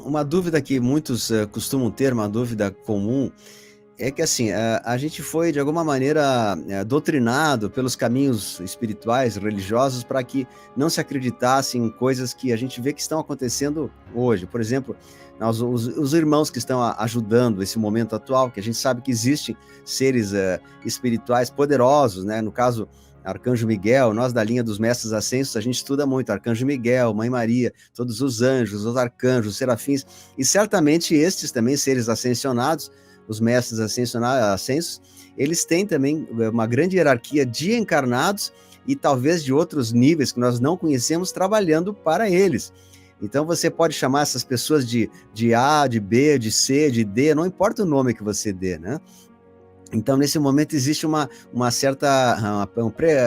Uma dúvida que muitos costumam ter, uma dúvida comum, é que assim, a gente foi de alguma maneira doutrinado pelos caminhos espirituais, religiosos, para que não se acreditasse em coisas que a gente vê que estão acontecendo hoje. Por exemplo, os irmãos que estão ajudando esse momento atual, que a gente sabe que existem seres espirituais poderosos, né? No caso, Arcanjo Miguel, nós da linha dos Mestres Ascensos, a gente estuda muito Arcanjo Miguel, Mãe Maria, todos os anjos, os arcanjos, os serafins, e certamente estes também seres ascensionados, os mestres ascensos, eles têm também uma grande hierarquia de encarnados e talvez de outros níveis que nós não conhecemos trabalhando para eles. Então você pode chamar essas pessoas de A, de B, de C, de D, não importa o nome que você dê, né? Então, nesse momento, existe uma certa,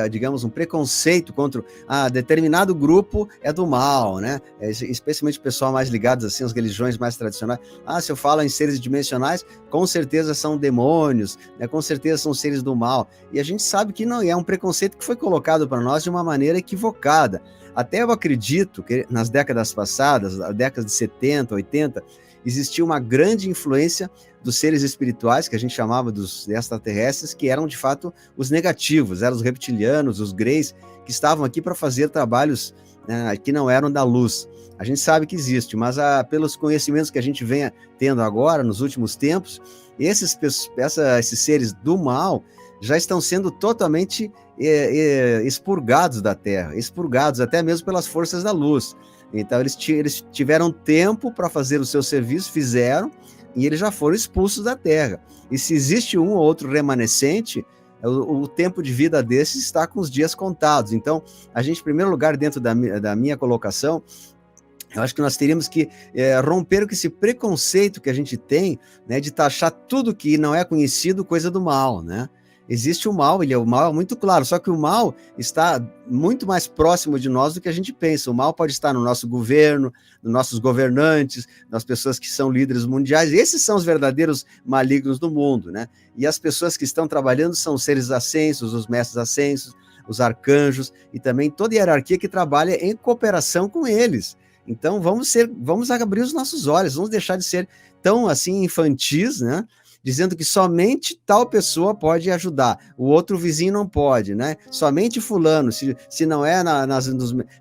digamos, um preconceito contra determinado grupo é do mal, né? Especialmente o pessoal mais ligado assim, às religiões mais tradicionais. Se eu falo em seres dimensionais, com certeza são demônios, né? Com certeza são seres do mal. E a gente sabe que não é um preconceito que foi colocado para nós de uma maneira equivocada. Até eu acredito que nas décadas passadas, as décadas de 70, 80, existia uma grande influência dos seres espirituais, que a gente chamava dos extraterrestres, que eram de fato os negativos, eram os reptilianos, os greys, que estavam aqui para fazer trabalhos que não eram da luz. A gente sabe que existe, mas pelos conhecimentos que a gente vem tendo agora, nos últimos tempos, esses seres do mal já estão sendo totalmente expurgados da Terra, expurgados até mesmo pelas forças da luz. Então, eles tiveram tempo para fazer o seu serviço, fizeram, e eles já foram expulsos da Terra. E se existe um ou outro remanescente, o tempo de vida desses está com os dias contados. Então, a gente, em primeiro lugar, dentro da minha colocação, eu acho que nós teríamos que romper com esse preconceito que a gente tem, né, de taxar tudo que não é conhecido coisa do mal, né? Existe o mal, o mal é muito claro, só que o mal está muito mais próximo de nós do que a gente pensa. O mal pode estar no nosso governo, nos nossos governantes, nas pessoas que são líderes mundiais. Esses são os verdadeiros malignos do mundo, né? E as pessoas que estão trabalhando são os seres ascensos, os mestres ascensos, os arcanjos e também toda a hierarquia que trabalha em cooperação com eles. Então vamos abrir os nossos olhos, vamos deixar de ser tão assim infantis, né? Dizendo que somente tal pessoa pode ajudar, o outro vizinho não pode, né? Somente fulano, se não é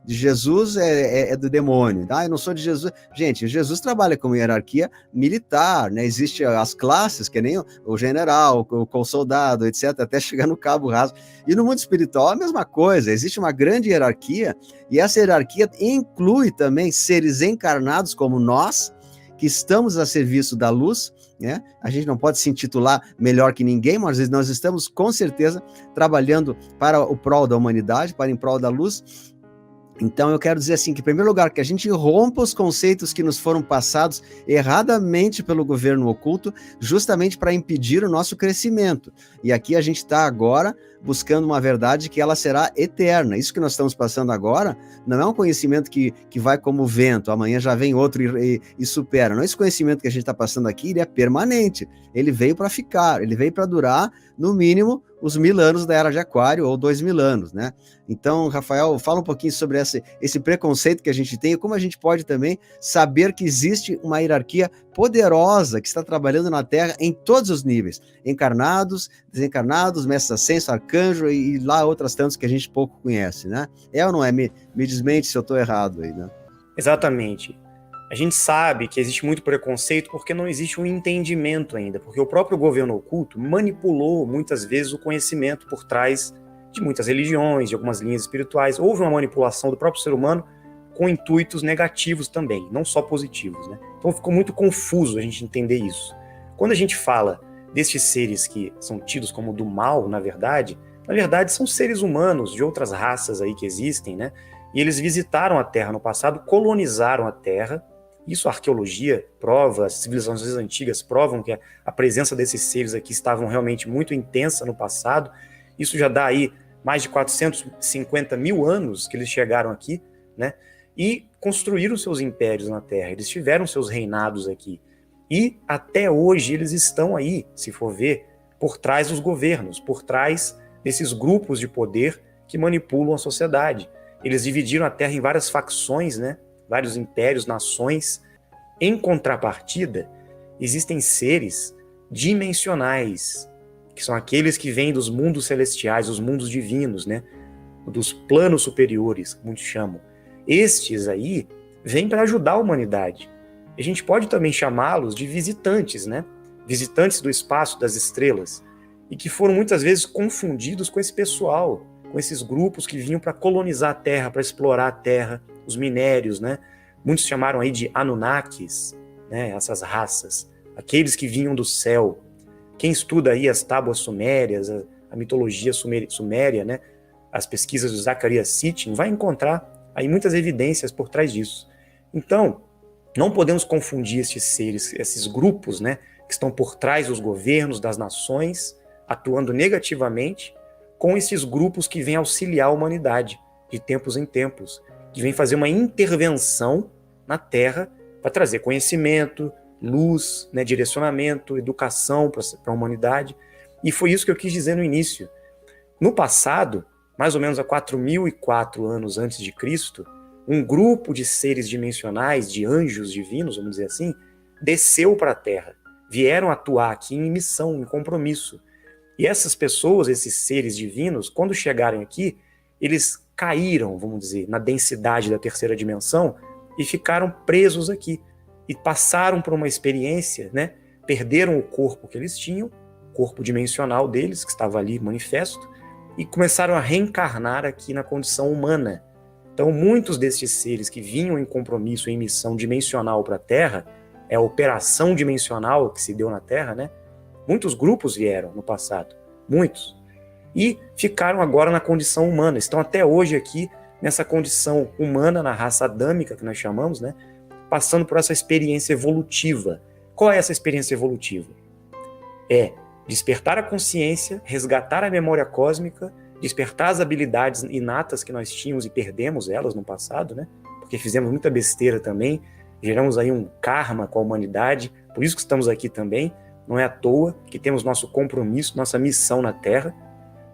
de Jesus, é do demônio. Eu não sou de Jesus. Gente, Jesus trabalha com hierarquia militar, né? Existem as classes, que nem o general, o soldado, etc., até chegar no cabo raso. E no mundo espiritual, a mesma coisa, existe uma grande hierarquia, e essa hierarquia inclui também seres encarnados como nós, que estamos a serviço da luz, né? A gente não pode se intitular melhor que ninguém, mas nós estamos com certeza trabalhando para o prol da humanidade, para em prol da luz. Então eu quero dizer assim, que em primeiro lugar, que a gente rompa os conceitos que nos foram passados erradamente pelo governo oculto, justamente para impedir o nosso crescimento. E aqui a gente está agora buscando uma verdade que ela será eterna. Isso que nós estamos passando agora não é um conhecimento que vai como vento, amanhã já vem outro e supera. Não, esse conhecimento que a gente está passando aqui, ele é permanente, ele veio para ficar, ele veio para durar, no mínimo, os 1000 anos da Era de Aquário, ou 2000 anos, né? Então, Rafael, fala um pouquinho sobre esse preconceito que a gente tem e como a gente pode também saber que existe uma hierarquia poderosa que está trabalhando na Terra em todos os níveis, encarnados, desencarnados, mestres ascensos, arcanjo e lá outras tantas que a gente pouco conhece, né? É ou não é? Me desmente se eu estou errado aí, né? Exatamente. A gente sabe que existe muito preconceito porque não existe um entendimento ainda, porque o próprio governo oculto manipulou muitas vezes o conhecimento por trás de muitas religiões, de algumas linhas espirituais. Houve uma manipulação do próprio ser humano com intuitos negativos também, não só positivos, né? Então ficou muito confuso a gente entender isso. Quando a gente fala destes seres que são tidos como do mal, na verdade são seres humanos de outras raças aí que existem, né? E eles visitaram a Terra no passado, colonizaram a Terra. Isso a arqueologia prova, as civilizações antigas provam que a presença desses seres aqui estavam realmente muito intensa no passado. Isso já dá aí mais de 450 mil anos que eles chegaram aqui, né? E construíram seus impérios na Terra, eles tiveram seus reinados aqui. E até hoje eles estão aí, se for ver, por trás dos governos, por trás desses grupos de poder que manipulam a sociedade. Eles dividiram a Terra em várias facções, né? Vários impérios, nações, Em contrapartida, existem seres dimensionais, que são aqueles que vêm dos mundos celestiais, os mundos divinos, né? Dos planos superiores, como muitos chamam. Estes aí vêm para ajudar a humanidade. A gente pode também chamá-los de visitantes, né? Visitantes do espaço, das estrelas, e que foram muitas vezes confundidos com esse pessoal, com esses grupos que vinham para colonizar a Terra, para explorar a Terra, os minérios, né? Muitos chamaram aí de Anunnakis, né? Essas raças, aqueles que vinham do céu. Quem estuda aí as tábuas sumérias, a mitologia suméria, né? As pesquisas do Zecharia Sitchin, vai encontrar aí muitas evidências por trás disso. Então, não podemos confundir esses seres, esses grupos, né? Que estão por trás dos governos, das nações, atuando negativamente, com esses grupos que vêm auxiliar a humanidade de tempos em tempos, que vêm fazer uma intervenção na Terra para trazer conhecimento, luz, né, direcionamento, educação para a humanidade. E foi isso que eu quis dizer no início. No passado, mais ou menos há 4.004 anos antes de Cristo, um grupo de seres dimensionais, de anjos divinos, vamos dizer assim, desceu para a Terra. Vieram atuar aqui em missão, em compromisso. E essas pessoas, esses seres divinos, quando chegarem aqui, eles caíram, vamos dizer, na densidade da terceira dimensão e ficaram presos aqui. E passaram por uma experiência, né? Perderam o corpo que eles tinham, o corpo dimensional deles, que estava ali manifesto, e começaram a reencarnar aqui na condição humana. Então, muitos destes seres que vinham em compromisso, em missão dimensional para a Terra, é a operação dimensional que se deu na Terra, né? Muitos grupos vieram no passado, muitos. E ficaram agora na condição humana, estão até hoje aqui nessa condição humana, na raça adâmica, que nós chamamos, né? Passando por essa experiência evolutiva. Qual é essa experiência evolutiva? É despertar a consciência, resgatar a memória cósmica, despertar as habilidades inatas que nós tínhamos e perdemos elas no passado, né? Porque fizemos muita besteira também, geramos aí um karma com a humanidade, por isso que estamos aqui também. Não é à toa que temos nosso compromisso, nossa missão na Terra.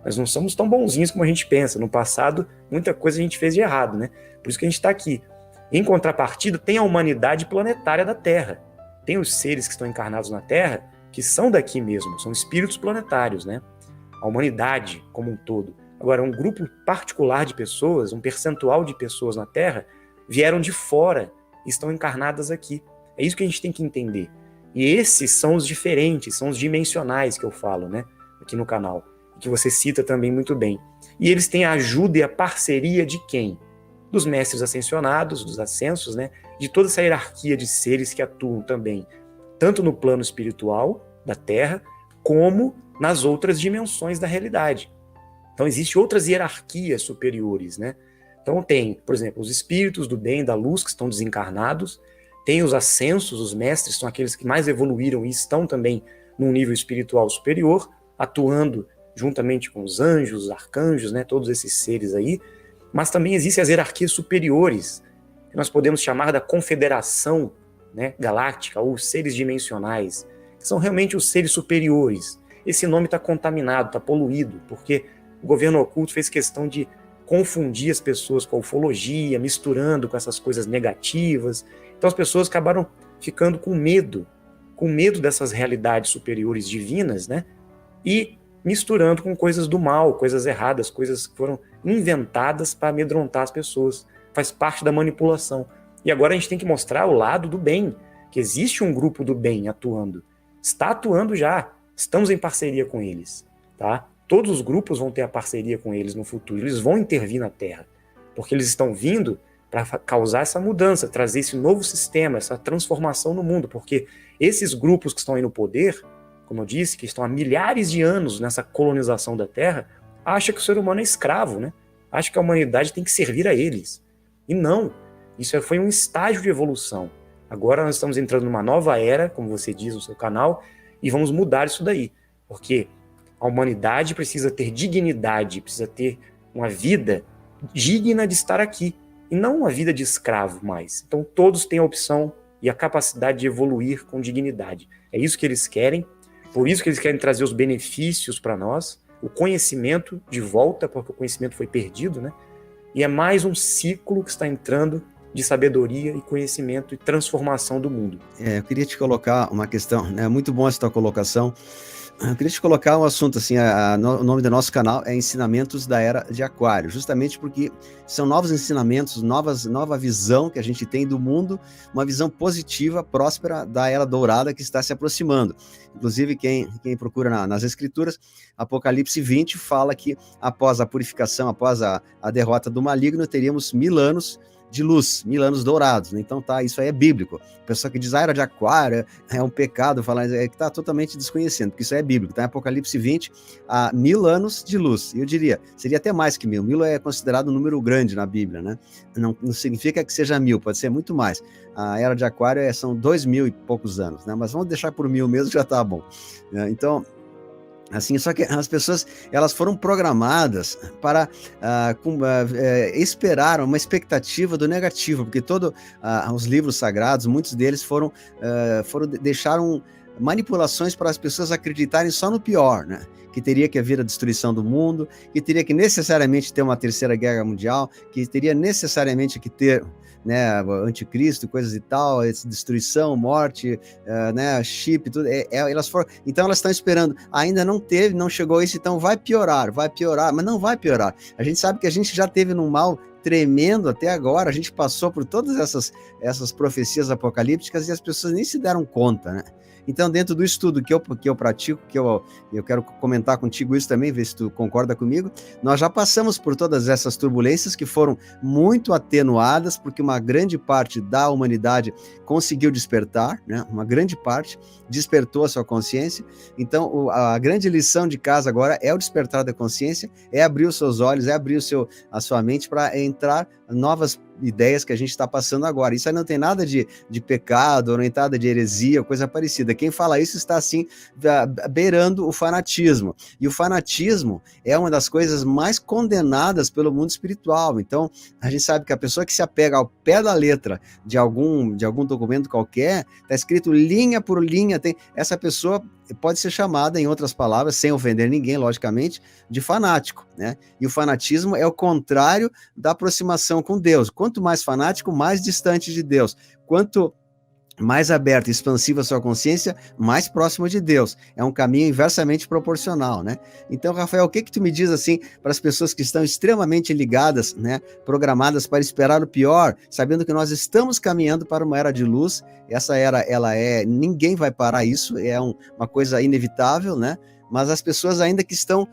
Nós não somos tão bonzinhos como a gente pensa. No passado, muita coisa a gente fez de errado, né? Por isso que a gente está aqui. Em contrapartida, tem a humanidade planetária da Terra. Tem os seres que estão encarnados na Terra, que são daqui mesmo, são espíritos planetários, né? A humanidade como um todo. Agora, um grupo particular de pessoas, um percentual de pessoas na Terra, vieram de fora e estão encarnadas aqui. É isso que a gente tem que entender. E esses são os diferentes, são os dimensionais que eu falo, né? Aqui no canal, que você cita também muito bem. E eles têm a ajuda e a parceria de quem? Dos mestres ascensionados, dos ascensos, né? De toda essa hierarquia de seres que atuam também, tanto no plano espiritual da Terra, como nas outras dimensões da realidade. Então, existem outras hierarquias superiores, né? Então, tem, por exemplo, os espíritos do bem, da luz, que estão desencarnados, tem os ascensos, os mestres, são aqueles que mais evoluíram e estão também num nível espiritual superior, atuando juntamente com os anjos, os arcanjos, né? Todos esses seres aí. Mas também existem as hierarquias superiores, que nós podemos chamar da confederação, né, galáctica, ou seres dimensionais, que são realmente os seres superiores. Esse nome está contaminado, está poluído, porque o governo oculto fez questão de confundir as pessoas com a ufologia, misturando com essas coisas negativas. Então as pessoas acabaram ficando com medo dessas realidades superiores divinas, né, e misturando com coisas do mal, coisas erradas, coisas que foram inventadas para amedrontar as pessoas. Faz parte da manipulação. E agora a gente tem que mostrar o lado do bem, que existe um grupo do bem atuando. Está atuando já. Estamos em parceria com eles. Tá? Todos os grupos vão ter a parceria com eles no futuro. Eles vão intervir na Terra. Porque eles estão vindo para causar essa mudança, trazer esse novo sistema, essa transformação no mundo. Porque esses grupos que estão aí no poder, como eu disse, que estão há milhares de anos nessa colonização da Terra, acham que o ser humano é escravo, né? Acham que a humanidade tem que servir a eles. E não. Isso foi um estágio de evolução. Agora nós estamos entrando numa nova era, como você diz no seu canal, e vamos mudar isso daí. Porque a humanidade precisa ter dignidade, precisa ter uma vida digna de estar aqui, e não uma vida de escravo mais. Então todos têm a opção e a capacidade de evoluir com dignidade. É isso que eles querem. Por isso que eles querem trazer os benefícios para nós, o conhecimento de volta, porque o conhecimento foi perdido, né? E é mais um ciclo que está entrando de sabedoria e conhecimento e transformação do mundo. Eu queria te colocar uma questão, né? Muito bom essa tua colocação. Eu queria te colocar um assunto assim, o nome do nosso canal é Ensinamentos da Era de Aquário, justamente porque são novos ensinamentos, nova visão que a gente tem do mundo, uma visão positiva, próspera da Era Dourada que está se aproximando. Inclusive, quem procura nas Escrituras, Apocalipse 20 fala que após a purificação, após a derrota do maligno, teríamos 1000 anos de luz, 1000 anos dourados, né? Então tá, isso aí é bíblico. A pessoa que diz Era de Aquário é um pecado, falar que tá totalmente desconhecendo, porque isso aí é bíblico, tá? Em Apocalipse 20, há 1000 anos de luz. E eu diria, seria até mais que 1000. 1000 é considerado um número grande na Bíblia, né? Não significa que seja 1000, pode ser muito mais. A Era de Aquário são 2000 e poucos anos, né? Mas vamos deixar por 1000 mesmo, já tá bom. Então, assim, só que as pessoas, elas foram programadas para esperar uma expectativa do negativo, porque todos os livros sagrados, muitos deles deixaram manipulações para as pessoas acreditarem só no pior, né? Que teria que haver a destruição do mundo, que teria que necessariamente ter uma terceira guerra mundial, que teria necessariamente que ter, né, anticristo, coisas e tal, destruição, morte, né, chip, tudo. Então elas estão esperando. Ainda não teve, não chegou isso, então vai piorar, mas não vai piorar. A gente sabe que a gente já teve num mal tremendo até agora, a gente passou por todas essas profecias apocalípticas e as pessoas nem se deram conta, né? Então, dentro do estudo que eu pratico, que eu quero comentar contigo isso também, ver se tu concorda comigo, nós já passamos por todas essas turbulências que foram muito atenuadas, porque uma grande parte da humanidade conseguiu despertar, né? Uma grande parte despertou a sua consciência. Então, a grande lição de casa agora é o despertar da consciência, é abrir os seus olhos, é abrir a sua mente para entrar novas ideias que a gente está passando agora. Isso aí não tem nada de pecado, não tem nada de heresia, coisa parecida. Quem fala isso está, assim, beirando o fanatismo. E o fanatismo é uma das coisas mais condenadas pelo mundo espiritual. Então, a gente sabe que a pessoa que se apega ao pé da letra de algum documento qualquer, está escrito linha por linha, essa pessoa pode ser chamada, em outras palavras, sem ofender ninguém, logicamente, de fanático, né? E o fanatismo é o contrário da aproximação com Deus. Quanto mais fanático, mais distante de Deus. Quanto mais aberta e expansiva a sua consciência, mais próximo de Deus. É um caminho inversamente proporcional, né? Então, Rafael, o que tu me diz, assim, para as pessoas que estão extremamente ligadas, né, programadas para esperar o pior, sabendo que nós estamos caminhando para uma era de luz? Essa era, ninguém vai parar isso, uma coisa inevitável, né? Mas as pessoas ainda que estão,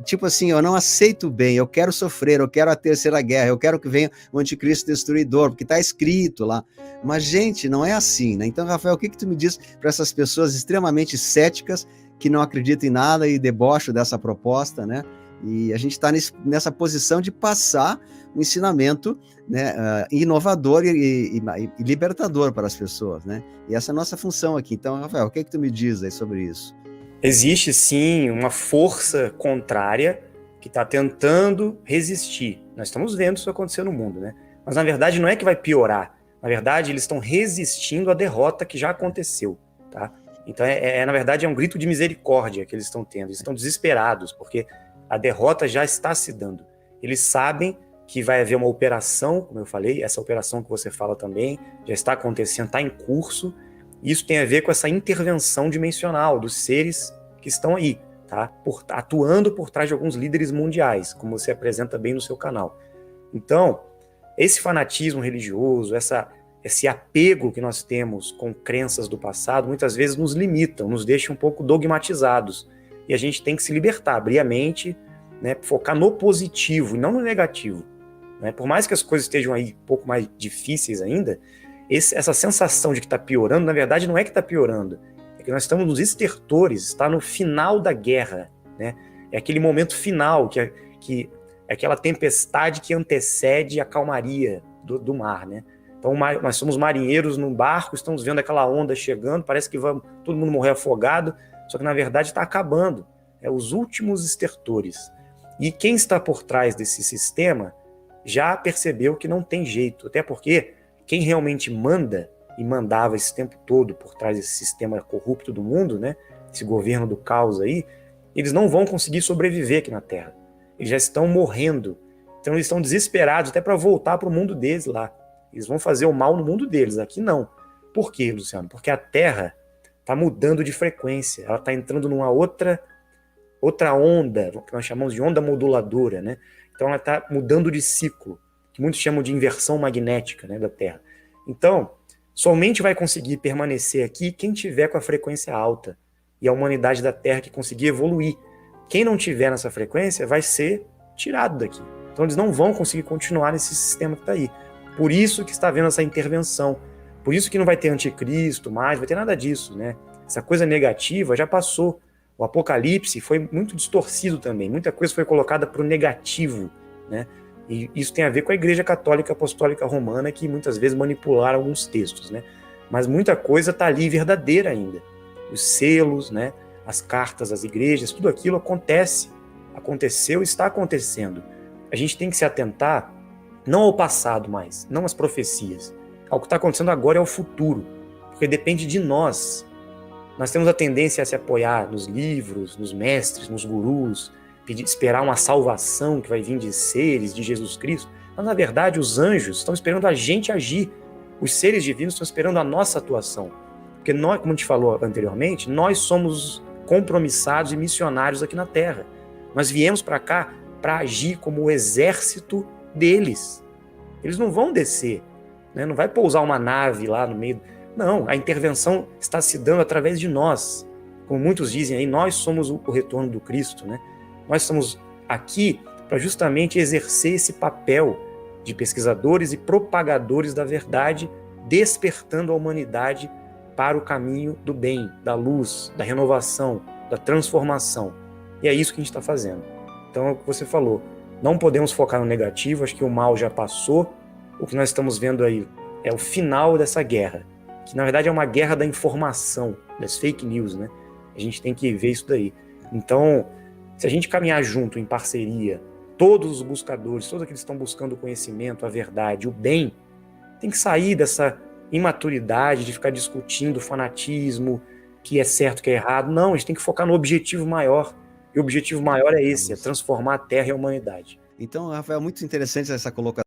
tipo assim, eu não aceito bem, eu quero sofrer, eu quero a terceira guerra, eu quero que venha o anticristo destruidor, porque está escrito lá. Mas, gente, não é assim, né? Então, Rafael, o que tu me diz para essas pessoas extremamente céticas, que não acreditam em nada e debocham dessa proposta, né? E a gente está nessa posição de passar um ensinamento, né, inovador e libertador para as pessoas, né? E essa é a nossa função aqui. Então, Rafael, o que tu me diz aí sobre isso? Existe, sim, uma força contrária que está tentando resistir. Nós estamos vendo isso acontecer no mundo, né? Mas, na verdade, não é que vai piorar. Na verdade, eles estão resistindo à derrota que já aconteceu, tá? Então, na verdade, é um grito de misericórdia que eles estão tendo. Eles estão desesperados, porque a derrota já está se dando. Eles sabem que vai haver uma operação, como eu falei, essa operação que você fala também, já está acontecendo, está em curso. Isso tem a ver com essa intervenção dimensional dos seres que estão aí, tá? Atuando por trás de alguns líderes mundiais, como você apresenta bem no seu canal. Então, esse fanatismo religioso, esse apego que nós temos com crenças do passado, muitas vezes nos limitam, nos deixam um pouco dogmatizados. E a gente tem que se libertar, abrir a mente, né, focar no positivo e não no negativo, né? Por mais que as coisas estejam aí um pouco mais difíceis ainda, essa sensação de que está piorando, na verdade, não é que está piorando. É que nós estamos nos estertores, está no final da guerra, né? É aquele momento final, que é aquela tempestade que antecede a calmaria do mar, né? Então, nós somos marinheiros num barco, estamos vendo aquela onda chegando, parece que vamos todo mundo morrer afogado, só que, na verdade, está acabando. É os últimos estertores. E quem está por trás desse sistema já percebeu que não tem jeito, até porque quem realmente manda e mandava esse tempo todo por trás desse sistema corrupto do mundo, né, esse governo do caos aí, eles não vão conseguir sobreviver aqui na Terra. Eles já estão morrendo. Então eles estão desesperados até para voltar para o mundo deles lá. Eles vão fazer o mal no mundo deles, aqui não. Por quê, Luciano? Porque a Terra está mudando de frequência, ela está entrando numa outra onda, que nós chamamos de onda moduladora, né? Então ela está mudando de ciclo, que muitos chamam de inversão magnética, né, da Terra. Então, somente vai conseguir permanecer aqui quem tiver com a frequência alta, e a humanidade da Terra que conseguir evoluir. Quem não tiver nessa frequência vai ser tirado daqui. Então eles não vão conseguir continuar nesse sistema que está aí. Por isso que está havendo essa intervenção. Por isso que não vai ter anticristo mais, não vai ter nada disso, né? Essa coisa negativa já passou. O Apocalipse foi muito distorcido também. Muita coisa foi colocada para o negativo, né? E isso tem a ver com a Igreja Católica Apostólica Romana, que muitas vezes manipularam alguns textos, né? Mas muita coisa está ali verdadeira ainda. Os selos, né? As cartas às igrejas, tudo aquilo aconteceu e está acontecendo. A gente tem que se atentar não ao passado mais, não às profecias. Ao que está acontecendo agora é o futuro, porque depende de nós. Nós temos a tendência a se apoiar nos livros, nos mestres, nos gurus, esperar uma salvação que vai vir de seres, de Jesus Cristo. Mas, na verdade, os anjos estão esperando a gente agir. Os seres divinos estão esperando a nossa atuação. Porque nós, como a gente falou anteriormente, nós somos compromissados e missionários aqui na Terra. Nós viemos para cá para agir como o exército deles. Eles não vão descer, né? Não vai pousar uma nave lá no meio. Não, a intervenção está se dando através de nós. Como muitos dizem aí, nós somos o retorno do Cristo, né? Nós estamos aqui para justamente exercer esse papel de pesquisadores e propagadores da verdade, despertando a humanidade para o caminho do bem, da luz, da renovação, da transformação. E é isso que a gente está fazendo. Então, é o que você falou, não podemos focar no negativo, acho que o mal já passou. O que nós estamos vendo aí é o final dessa guerra, que na verdade é uma guerra da informação, das fake news, né? A gente tem que ver isso daí. Então, se a gente caminhar junto, em parceria, todos os buscadores, todos aqueles que estão buscando o conhecimento, a verdade, o bem, tem que sair dessa imaturidade de ficar discutindo fanatismo, que é certo, que é errado. Não, a gente tem que focar no objetivo maior. E o objetivo maior é esse, é transformar a Terra e a humanidade. Então, Rafael, muito interessante essa colocação